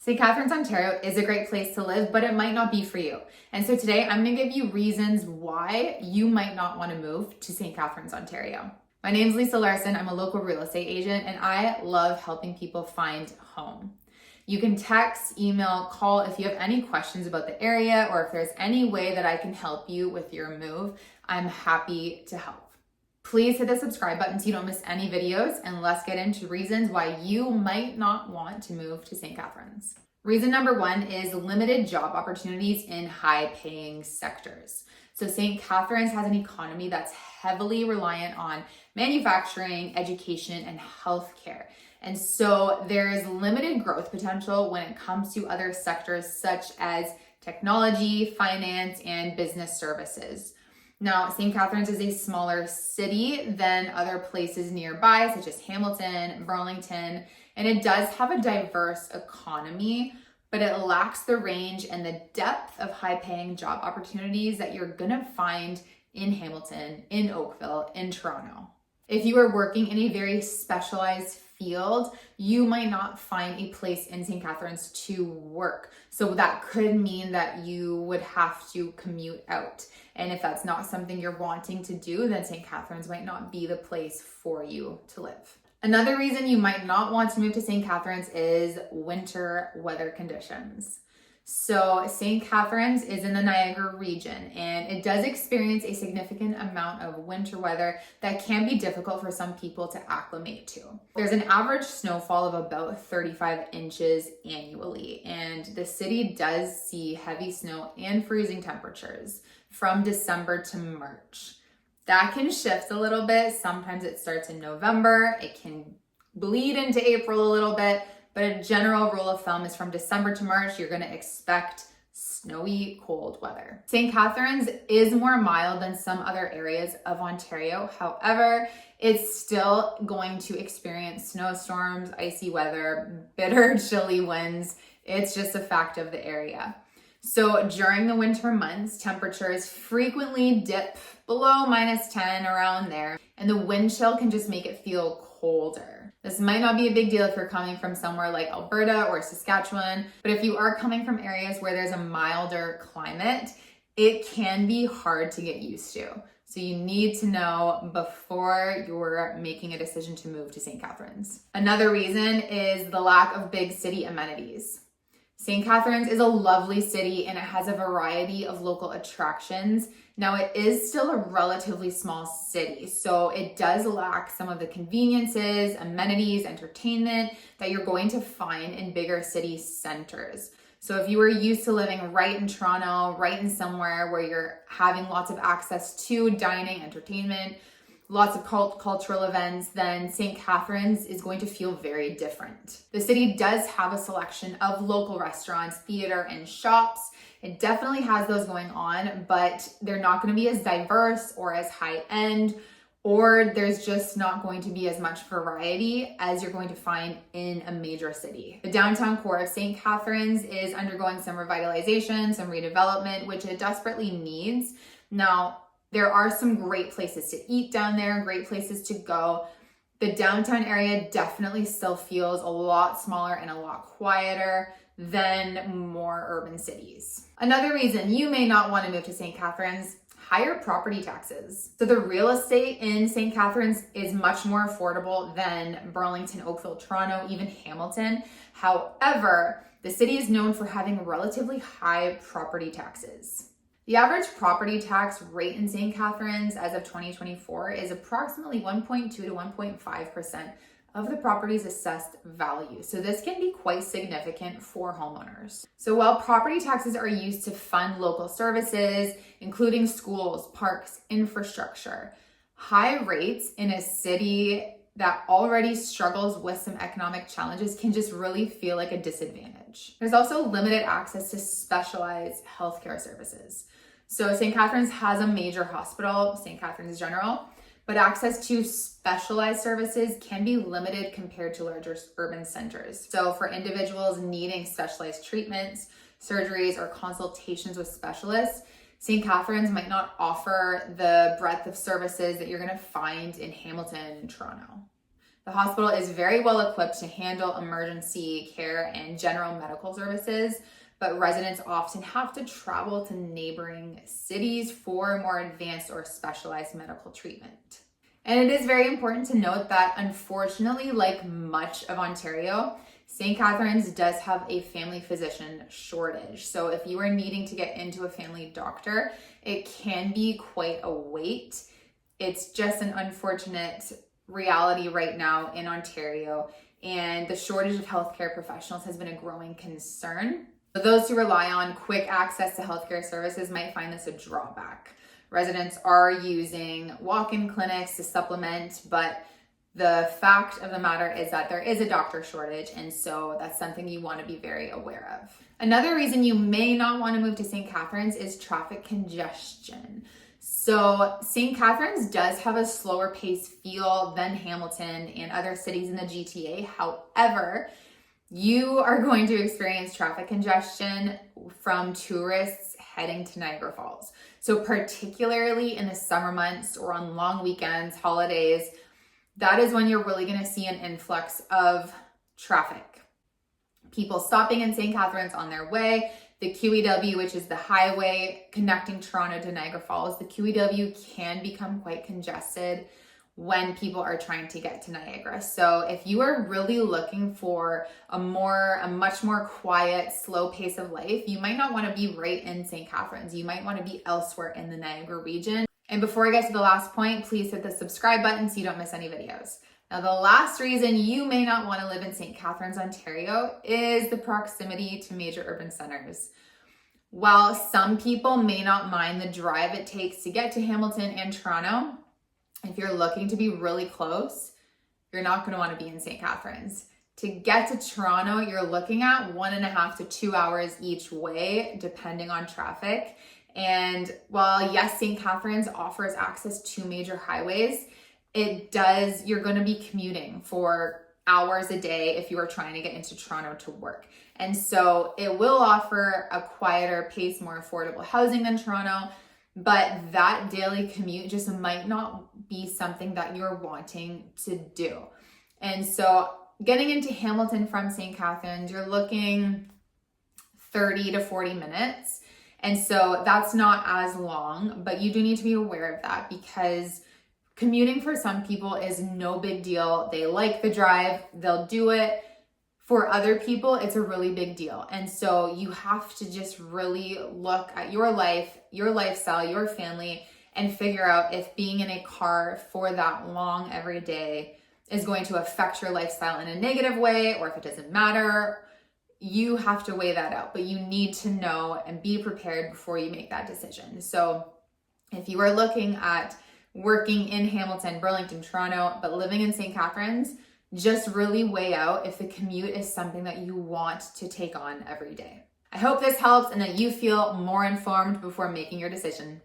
St. Catharines, Ontario is a great place to live, but it might not be for you. And so today I'm going to give you reasons why you might not want to move to St. Catharines, Ontario. My name is Lisa Larson. I'm a local real estate agent and I love helping people find home. You can text, email, call if you have any questions about the area or if there's any way that I can help you with your move. I'm happy to help. Please hit the subscribe button so you don't miss any videos, and let's get into reasons why you might not want to move to St. Catharines. Reason number one is limited job opportunities in high-paying sectors. So St. Catharines has an economy that's heavily reliant on manufacturing, education, and healthcare. And so there is limited growth potential when it comes to other sectors such as technology, finance, and business services. Now, St. Catharines is a smaller city than other places nearby, such as Hamilton, Burlington, and it does have a diverse economy, but it lacks the range and the depth of high-paying job opportunities that you're gonna find in Hamilton, in Oakville, in Toronto. If you are working in a very specialized field, you might not find a place in St. Catharines to work. So that could mean that you would have to commute out. And if that's not something you're wanting to do, then St. Catharines might not be the place for you to live. Another reason you might not want to move to St. Catharines is winter weather conditions. So St. Catharines is in the Niagara region and it does experience a significant amount of winter weather that can be difficult for some people to acclimate to. There's an average snowfall of about 35 inches annually, and the city does see heavy snow and freezing temperatures from December to March. That can shift a little bit. Sometimes it starts in November. It can bleed into April a little bit. But a general rule of thumb is from December to March, you're gonna expect snowy, cold weather. St. Catharines is more mild than some other areas of Ontario. However, it's still going to experience snowstorms, icy weather, bitter, chilly winds. It's just a fact of the area. So during the winter months, temperatures frequently dip below -10, around there, and the wind chill can just make it feel colder. This might not be a big deal if you're coming from somewhere like Alberta or Saskatchewan, but if you are coming from areas where there's a milder climate, it can be hard to get used to. So you need to know before you're making a decision to move to St. Catharines. Another reason is the lack of big city amenities. St. Catharines is a lovely city and it has a variety of local attractions. Now it is still a relatively small city, so it does lack some of the conveniences, amenities, entertainment that you're going to find in bigger city centers. So if you were used to living right in Toronto, right in somewhere where you're having lots of access to dining, entertainment, lots of cultural events, then St. Catharines is going to feel very different. The city does have a selection of local restaurants, theater, and shops. It definitely has those going on, but they're not going to be as diverse or as high end, or there's just not going to be as much variety as you're going to find in a major city. The downtown core of St. Catharines is undergoing some revitalization, some redevelopment, which it desperately needs. Now, there are some great places to eat down there, great places to go. The downtown area definitely still feels a lot smaller and a lot quieter than more urban cities. Another reason you may not want to move to St. Catharines, higher property taxes. So the real estate in St. Catharines is much more affordable than Burlington, Oakville, Toronto, even Hamilton. However, the city is known for having relatively high property taxes. The average property tax rate in St. Catharines as of 2024 is approximately 1.2 to 1.5% of the property's assessed value. So this can be quite significant for homeowners. So while property taxes are used to fund local services, including schools, parks, infrastructure, high rates in a city that already struggles with some economic challenges can just really feel like a disadvantage. There's also limited access to specialized healthcare services. So St. Catharines has a major hospital, St. Catharines General, but access to specialized services can be limited compared to larger urban centers. So for individuals needing specialized treatments, surgeries, or consultations with specialists, St. Catharines might not offer the breadth of services that you're going to find in Hamilton and Toronto. The hospital is very well equipped to handle emergency care and general medical services, but residents often have to travel to neighboring cities for more advanced or specialized medical treatment. And it is very important to note that, unfortunately, like much of Ontario, St. Catharines does have a family physician shortage. So if you are needing to get into a family doctor, it can be quite a wait. It's just an unfortunate reality right now in Ontario, and the shortage of healthcare professionals has been a growing concern. For those who rely on quick access to healthcare services might find this a drawback. Residents are using walk-in clinics to supplement, but the fact of the matter is that there is a doctor shortage, and so that's something you want to be very aware of. Another reason you may not want to move to St. Catharines is traffic congestion. So St. Catharines does have a slower pace feel than Hamilton and other cities in the GTA. However, you are going to experience traffic congestion from tourists heading to Niagara Falls. So particularly in the summer months or on long weekends, holidays, that is when you're really going to see an influx of traffic. People stopping in St. Catharines on their way. The QEW, which is the highway connecting Toronto to Niagara Falls, the QEW can become quite congested when people are trying to get to Niagara. So if you are really looking for a much more quiet, slow pace of life, you might not want to be right in St. Catharines. You might want to be elsewhere in the Niagara region. And before I get to the last point, please hit the subscribe button so you don't miss any videos. Now, the last reason you may not want to live in St. Catharines, Ontario, is the proximity to major urban centers. While some people may not mind the drive it takes to get to Hamilton and Toronto, if you're looking to be really close, you're not going to want to be in St. Catharines. To get to Toronto, you're looking at 1.5 to 2 hours each way, depending on traffic. And while yes, St. Catharines offers access to major highways, you're going to be commuting for hours a day if you are trying to get into Toronto to work. And so it will offer a quieter pace, more affordable housing than Toronto, but that daily commute just might not be something that you're wanting to do. And so getting into Hamilton from St. Catharines, you're looking 30 to 40 minutes. And so that's not as long, but you do need to be aware of that because commuting for some people is no big deal. They like the drive, they'll do it. For other people, it's a really big deal. And so you have to just really look at your life, your lifestyle, your family, and figure out if being in a car for that long every day is going to affect your lifestyle in a negative way, or if it doesn't matter. You have to weigh that out, but you need to know and be prepared before you make that decision. So if you are looking at working in Hamilton, Burlington, Toronto, but living in St. Catharines, just really weigh out if the commute is something that you want to take on every day. I hope this helps and that you feel more informed before making your decision.